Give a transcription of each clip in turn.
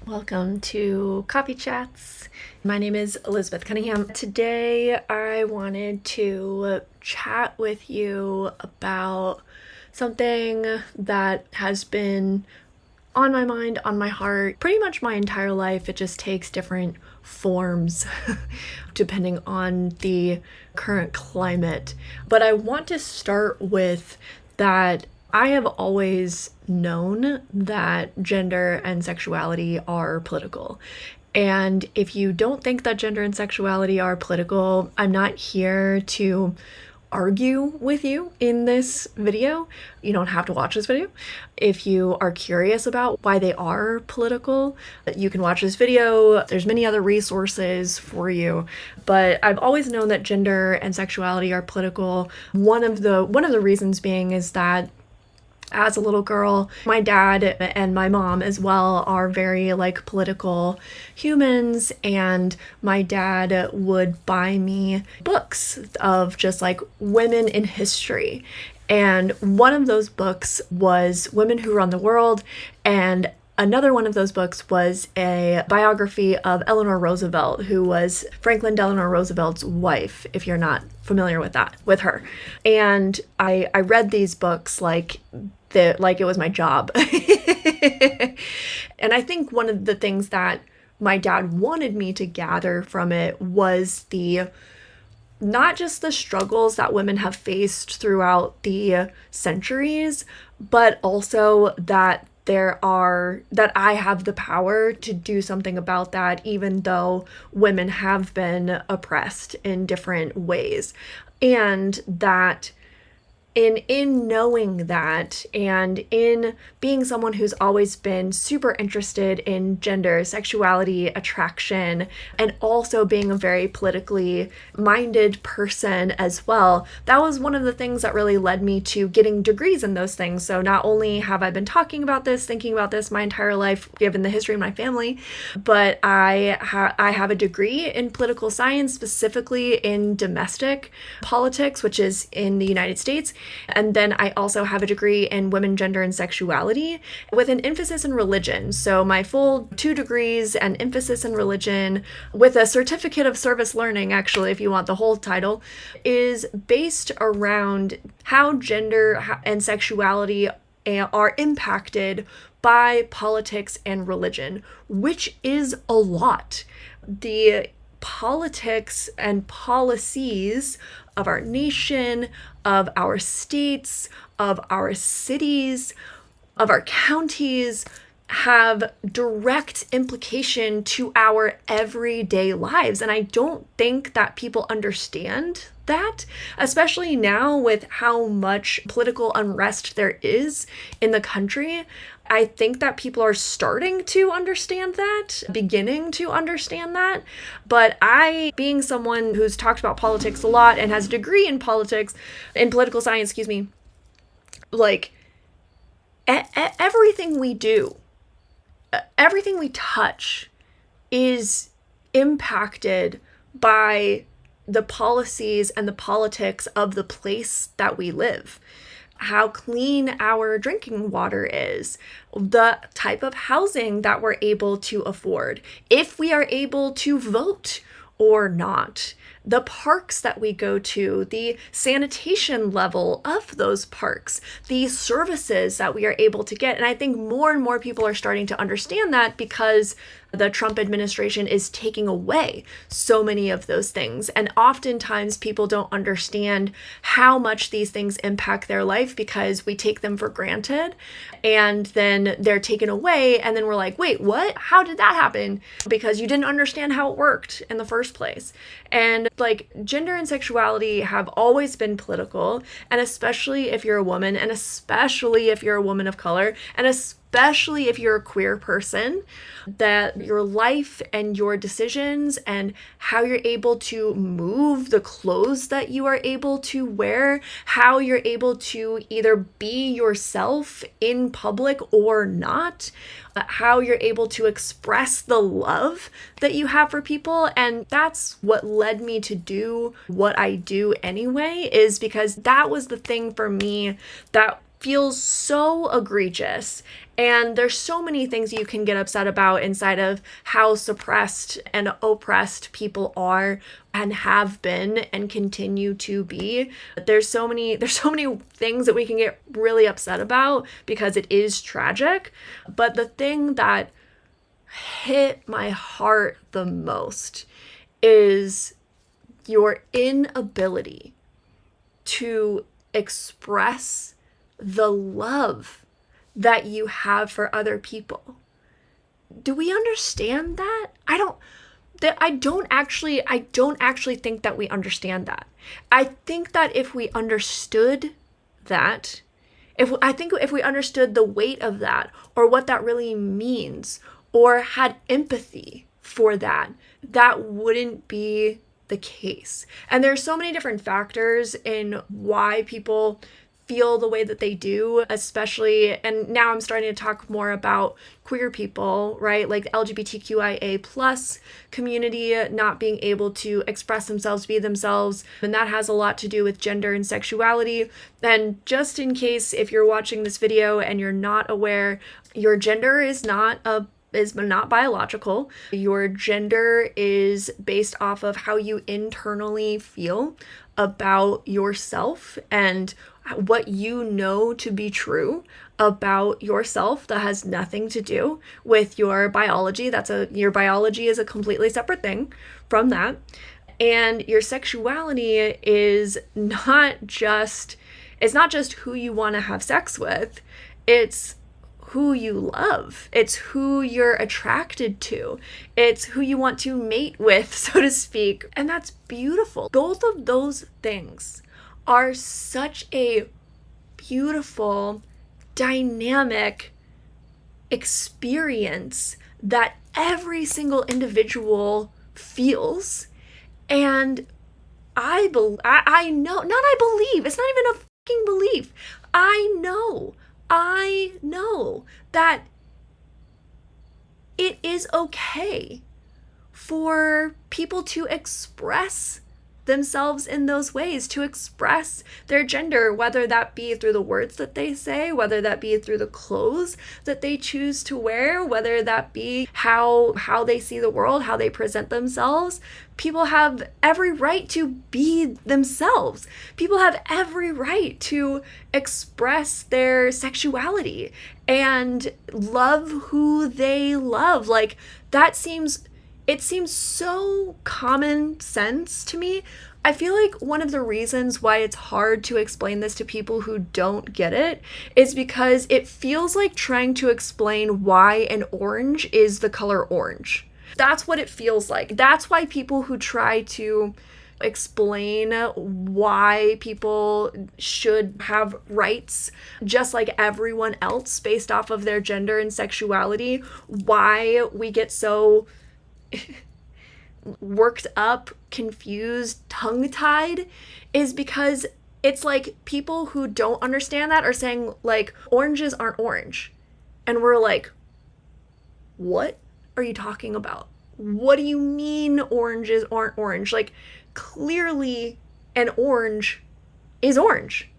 Welcome to Coffee Chats. My name is Elizabeth Cunningham. Today I wanted to chat with you about something that has been on my mind, on my heart, pretty much my entire life. It just takes different forms depending on the current climate. But I want to start with that I have always known that gender and sexuality are political. And if you don't think that gender and sexuality are political, I'm not here to argue with you in this video. You don't have to watch this video. If you are curious about why they are political, you can watch this video. There's many other resources for you. But I've always known that gender and sexuality are political. One of the reasons being is that as a little girl, my dad and my mom as well are very political humans, and my dad would buy me books of just women in history. And one of those books was Women Who Run the World, and another one of those books was a biography of Eleanor Roosevelt, who was Franklin Delano Roosevelt's wife, if you're not familiar with her. And I read these books like it was my job. And I think one of the things that my dad wanted me to gather from it was not just the struggles that women have faced throughout the centuries, but also that I have the power to do something about that, even though women have been oppressed in different ways. And that in knowing that, and in being someone who's always been super interested in gender, sexuality, attraction, and also being a very politically minded person as well, that was one of the things that really led me to getting degrees in those things. So not only have I been talking about this, thinking about this my entire life, given the history of my family, but I have a degree in political science, specifically in domestic politics, which is in the United States. And then I also have a degree in women, gender, and sexuality with an emphasis in religion. So my full 2 degrees and emphasis in religion with a certificate of service learning, actually, if you want the whole title, is based around how gender and sexuality are impacted by politics and religion, which is a lot. The politics and policies of our nation, of our states, of our cities, of our counties have direct implication to our everyday lives. And I don't think that people understand that, especially now with how much political unrest there is in the country. I think that people are starting to understand that, beginning to understand that. But I, being someone who's talked about politics a lot and has a degree in politics, in political science, everything we do, everything we touch is impacted by the policies and the politics of the place that we live. How clean our drinking water is, the type of housing that we're able to afford, if we are able to vote or not, the parks that we go to, the sanitation level of those parks, the services that we are able to get. And I think more and more people are starting to understand that because the Trump administration is taking away so many of those things. And oftentimes people don't understand how much these things impact their life because we take them for granted, and then they're taken away. And then we're like, wait, what? How did that happen? Because you didn't understand how it worked in the first place. And gender and sexuality have always been political, and especially if you're a woman, and especially if you're a woman of color, and especially if you're a queer person, that your life and your decisions and how you're able to move, the clothes that you are able to wear, how you're able to either be yourself in public or not, how you're able to express the love that you have for people. And that's what led me to do what I do anyway, is because that was the thing for me that feels so egregious. And there's so many things you can get upset about inside of how suppressed and oppressed people are and have been and continue to be. There's so many things that we can get really upset about because it is tragic. But the thing that hit my heart the most is your inability to express the love that you have for other people. Do we understand that? I don't actually think that we understand that. I think that if we understood that, if we understood the weight of that, or what that really means, or had empathy for that, that wouldn't be the case. And there's so many different factors in why people feel the way that they do, especially, and now I'm starting to talk more about queer people, right? Like the LGBTQIA plus community not being able to express themselves, be themselves. And that has a lot to do with gender and sexuality. And just in case if you're watching this video and you're not aware, your gender is not biological. Your gender is based off of how you internally feel about yourself and what you know to be true about yourself. That has nothing to do with your biology. Your biology is a completely separate thing from that. And your sexuality is not just who you want to have sex with. It's who you love. It's who you're attracted to. It's who you want to mate with, so to speak. And that's beautiful. Both of those things are such a beautiful, dynamic experience that every single individual feels. And I know, not I believe, it's not even a fucking belief. I know that it is okay for people to express themselves in those ways, to express their gender, whether that be through the words that they say, whether that be through the clothes that they choose to wear, whether that be how they see the world, how they present themselves. People have every right to be themselves. People have every right to express their sexuality and love who they love. Like, it seems so common sense to me. I feel like one of the reasons why it's hard to explain this to people who don't get it is because it feels like trying to explain why an orange is the color orange. That's what it feels like. That's why people who try to explain why people should have rights just like everyone else based off of their gender and sexuality, why we get so worked up, confused, tongue-tied, is because it's like people who don't understand that are saying like oranges aren't orange. And we're like, what are you talking about? What do you mean oranges aren't orange? Like, clearly an orange is orange.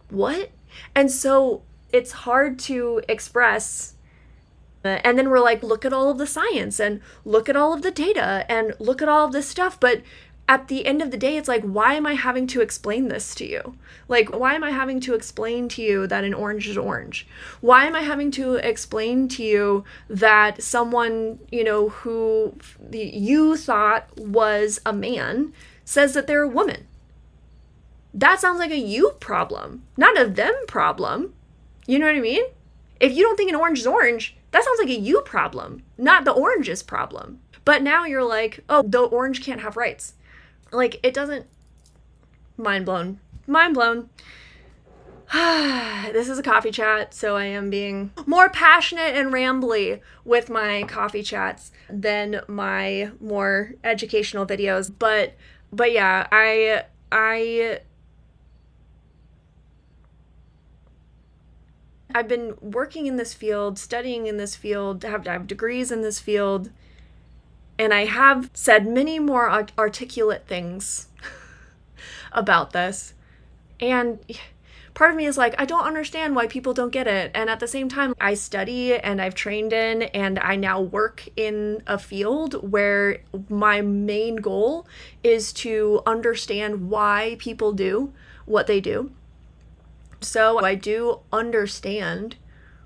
What? And so it's hard to express. And then we're like, look at all of the science and look at all of the data and look at all of this stuff. But at the end of the day, it's like, why am I having to explain this to you? Like, why am I having to explain to you that an orange is orange? Why am I having to explain to you that someone, who you thought was a man says that they're a woman? That sounds like a you problem, not a them problem. You know what I mean? If you don't think an orange is orange, that sounds like a you problem, not the orange's problem. But now you're like, oh, the orange can't have rights. Like, it doesn't. Mind blown. This is a coffee chat, so I am being more passionate and rambly with my coffee chats than my more educational videos. But yeah, I've been working in this field, studying in this field, have degrees in this field, and I have said many more articulate things about this. And part of me is like, I don't understand why people don't get it. And at the same time, I study and I've trained in, and I now work in a field where my main goal is to understand why people do what they do. So I do understand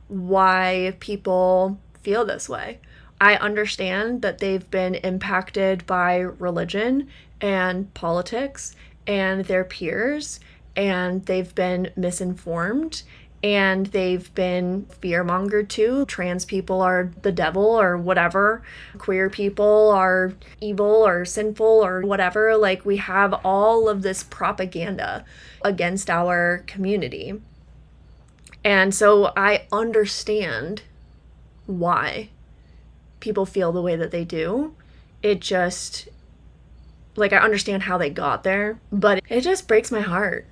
why people feel this way. I understand that they've been impacted by religion and politics and their peers, and they've been misinformed, and they've been fear-mongered too. Trans people are the devil or whatever. Queer people are evil or sinful or whatever. Like, we have all of this propaganda against our community. And so I understand why people feel the way that they do. It just, like, I understand how they got there, but it just breaks my heart.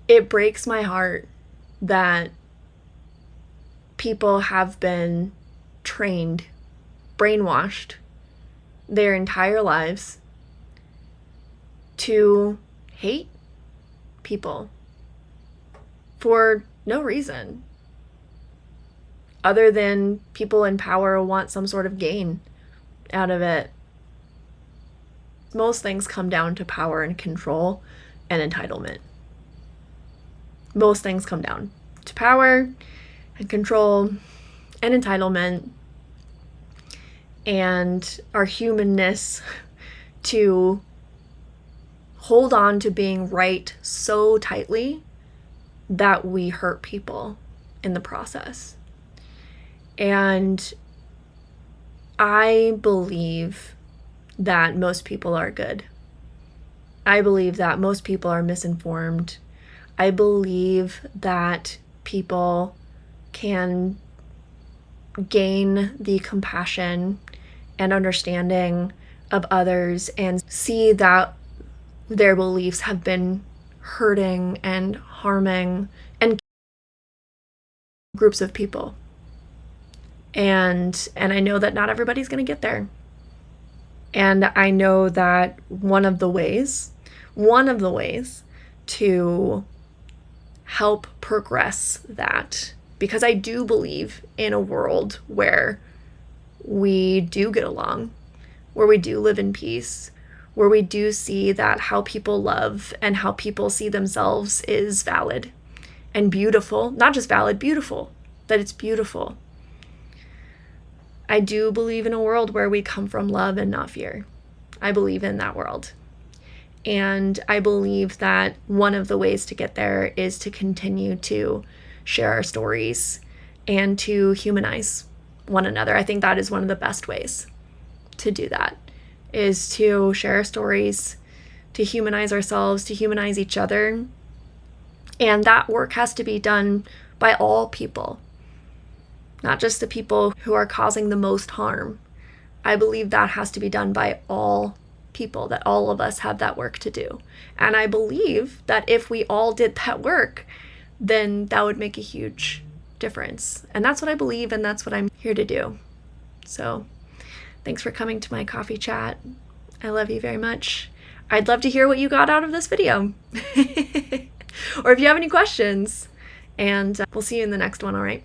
It breaks my heart that people have been trained, brainwashed their entire lives to hate people for no reason other than people in power want some sort of gain out of it. Most things come down to power and control and entitlement. Most things come down to power and control and entitlement and our humanness to hold on to being right so tightly that we hurt people in the process. And I believe that most people are good. I believe that most people are misinformed. I believe that people can gain the compassion and understanding of others and see that their beliefs have been hurting and harming and groups of people. And I know that not everybody's going to get there. And I know that one of the ways to help progress that, because I do believe in a world where we do get along, where we do live in peace, where we do see that how people love and how people see themselves is valid and beautiful. Not just valid, beautiful. That it's beautiful. I do believe in a world where we come from love and not fear. I believe in that world. And I believe that one of the ways to get there is to continue to share our stories and to humanize one another. I think that is one of the best ways to do that, is to share our stories, to humanize ourselves, to humanize each other. And that work has to be done by all people, not just the people who are causing the most harm. I believe that has to be done by all people, that all of us have that work to do. And I believe that if we all did that work, then that would make a huge difference. And that's what I believe, and that's what I'm here to do. So thanks for coming to my coffee chat. I love you very much. I'd love to hear what you got out of this video. Or if you have any questions. And we'll see you in the next one, all right?